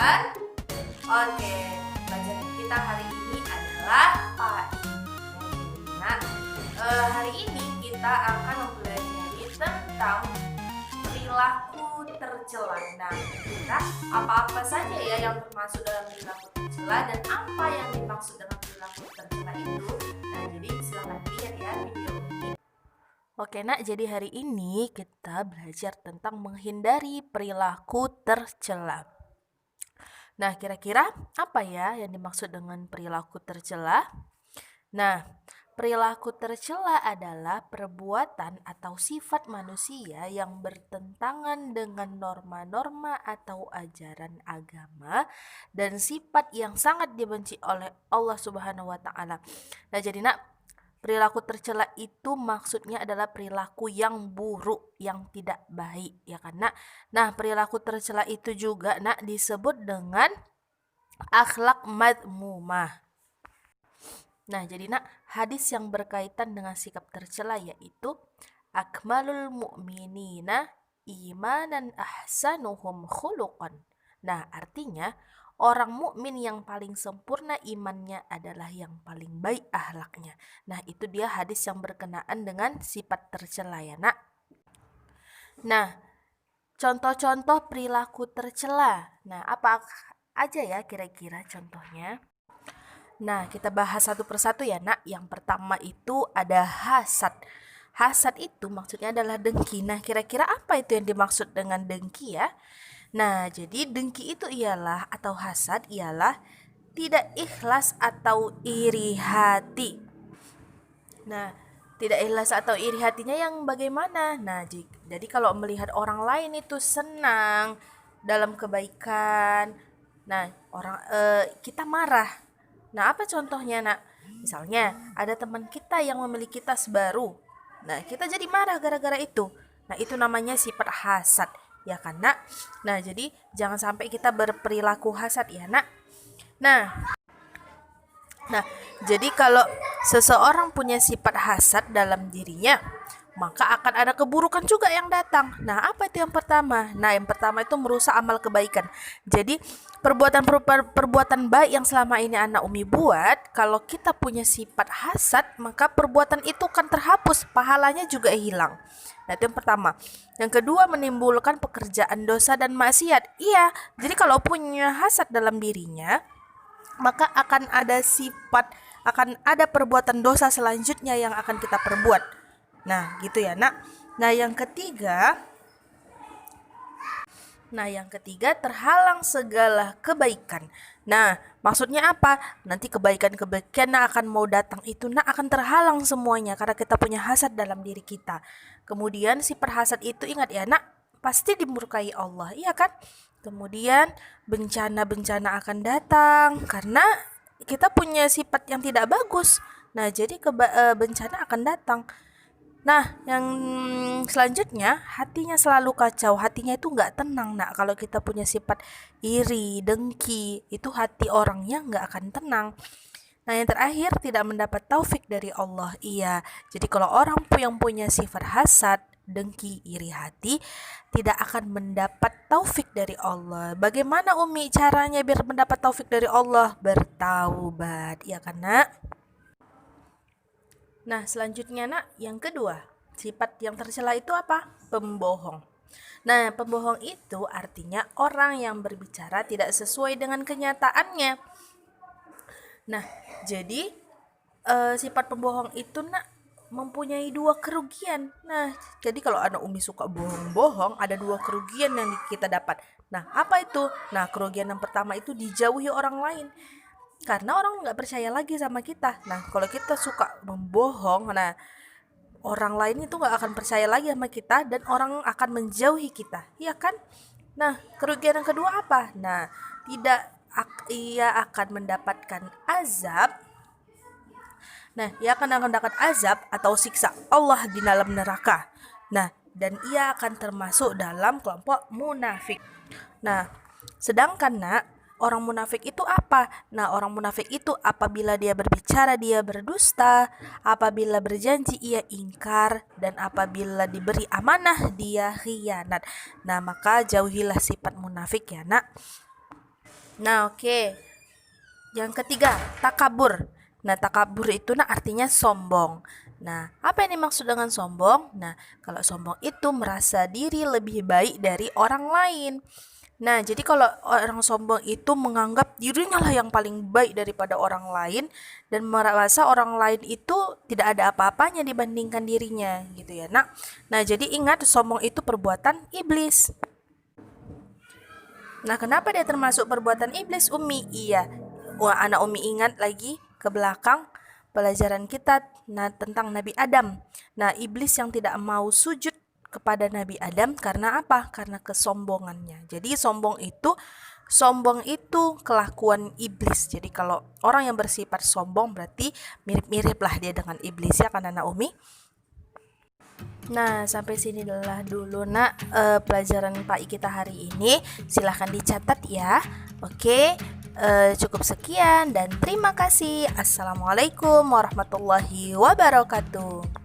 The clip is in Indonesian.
kan? Oke, pelajaran kita hari ini adalah Nah, hari ini kita akan mempelajari tentang perilaku tercela. Nah, kita apa-apa saja ya yang termasuk dalam perilaku tercela dan apa yang dimaksud dengan perilaku tercela itu. Nah, jadi silakan lihat ya video ini. Oke nak, jadi hari ini kita belajar tentang menghindari perilaku tercela. Nah, kira-kira apa ya yang dimaksud dengan perilaku tercela? Nah, perilaku tercela adalah perbuatan atau sifat manusia yang bertentangan dengan norma-norma atau ajaran agama dan sifat yang sangat dibenci oleh Allah Subhanahu wa taala. Nah, jadi nak, perilaku tercela itu maksudnya adalah perilaku yang buruk, yang tidak baik, ya kan nak? Nah, perilaku tercela itu juga nak disebut dengan akhlak madmumah. Nah, jadi nak, hadis yang berkaitan dengan sikap tercela yaitu akmalul mu'minina imanan ahsanuhum khuluqan. Nah, artinya orang mukmin yang paling sempurna imannya adalah yang paling baik akhlaknya. Nah, itu dia hadis yang berkenaan dengan sifat tercela ya, nak. Nah, contoh-contoh perilaku tercela. Nah, apa aja ya kira-kira contohnya? Nah, kita bahas satu persatu ya, nak. Yang pertama itu ada hasad. Hasad itu maksudnya adalah dengki. Nah, kira-kira apa itu yang dimaksud dengan dengki ya? Nah, jadi dengki itu ialah atau hasad ialah tidak ikhlas atau iri hati. Nah, tidak ikhlas atau iri hatinya yang bagaimana? Nah, jadi kalau melihat orang lain itu senang dalam kebaikan, nah kita marah. Nah, apa contohnya, nak? Misalnya ada teman kita yang memiliki tas baru. Nah, kita jadi marah gara-gara itu. Nah, itu namanya sifat hasad, ya kan, nak? Nah, jadi jangan sampai kita berperilaku hasad ya, nak. Nah, jadi kalau seseorang punya sifat hasad dalam dirinya, maka akan ada keburukan juga yang datang. Nah, apa itu yang pertama? Nah, yang pertama itu merusak amal kebaikan. Jadi, perbuatan baik yang selama ini anak Umi buat, kalau kita punya sifat hasad, maka perbuatan itu akan terhapus, pahalanya juga hilang. Nah, itu yang pertama. Yang kedua, menimbulkan pekerjaan dosa dan maksiat. Iya, jadi kalau punya hasad dalam dirinya, maka akan ada perbuatan dosa selanjutnya yang akan kita perbuat. Nah, gitu ya, nak. Nah, yang ketiga terhalang segala kebaikan. Nah, maksudnya apa? Nanti kebaikan-kebaikan akan mau datang itu akan terhalang semuanya karena kita punya hasad dalam diri kita. Kemudian sifat hasad itu ingat ya, nak, pasti dimurkai Allah, iya kan? Kemudian bencana-bencana akan datang karena kita punya sifat yang tidak bagus. Nah, jadi bencana akan datang. Nah, yang selanjutnya hatinya selalu kacau, hatinya itu nggak tenang. Nah, kalau kita punya sifat iri, dengki, itu hati orangnya nggak akan tenang. Nah, yang terakhir tidak mendapat taufik dari Allah. Iya, jadi kalau orang yang punya sifat hasad, dengki, iri hati, tidak akan mendapat taufik dari Allah. Bagaimana Umi caranya biar mendapat taufik dari Allah? Bertaubat, ya kan, nak? Nah, selanjutnya, nak, yang kedua, sifat yang tercela itu apa? Pembohong. Nah, pembohong itu artinya orang yang berbicara tidak sesuai dengan kenyataannya. Nah, jadi sifat pembohong itu, nak, mempunyai dua kerugian. Nah, jadi kalau anak Umi suka bohong-bohong, ada dua kerugian yang kita dapat. Nah, apa itu? Nah, kerugian yang pertama itu dijauhi orang lain. Karena orang nggak percaya lagi sama kita. Nah, kalau kita suka membohong, nah orang lain itu nggak akan percaya lagi sama kita dan orang akan menjauhi kita, iya kan? Nah, kerugian yang kedua apa? Nah, ia akan mendapatkan azab. Nah, ia akan mendapat azab atau siksa Allah di dalam neraka. Nah, dan ia akan termasuk dalam kelompok munafik. Nah, sedangkan, nak, orang munafik itu apa? Nah, orang munafik itu apabila dia berbicara dia berdusta, apabila berjanji ia ingkar, dan apabila diberi amanah dia khianat. Nah, maka jauhilah sifat munafik ya, nak. Nah, oke. Yang ketiga, takabur. Nah, takabur itu artinya sombong. Nah, apa yang dimaksud dengan sombong? Nah, kalau sombong itu merasa diri lebih baik dari orang lain. Nah, jadi kalau orang sombong itu menganggap dirinya lah yang paling baik daripada orang lain dan merasa orang lain itu tidak ada apa-apanya dibandingkan dirinya, gitu ya. Nah, jadi ingat sombong itu perbuatan iblis. Nah, kenapa dia termasuk perbuatan iblis, Umi? Iya, wah, anak Umi ingat lagi ke belakang pelajaran kita tentang Nabi Adam. Nah, iblis yang tidak mau sujud kepada Nabi Adam karena apa? Karena kesombongannya. Jadi sombong itu kelakuan iblis. Jadi kalau orang yang bersifat sombong berarti mirip-mirip lah dia dengan iblis, ya kan anak Umi? Nah, sampai sini dulu pelajaran PAI kita hari ini. Silahkan dicatat ya. Oke, cukup sekian dan terima kasih. Assalamualaikum warahmatullahi wabarakatuh.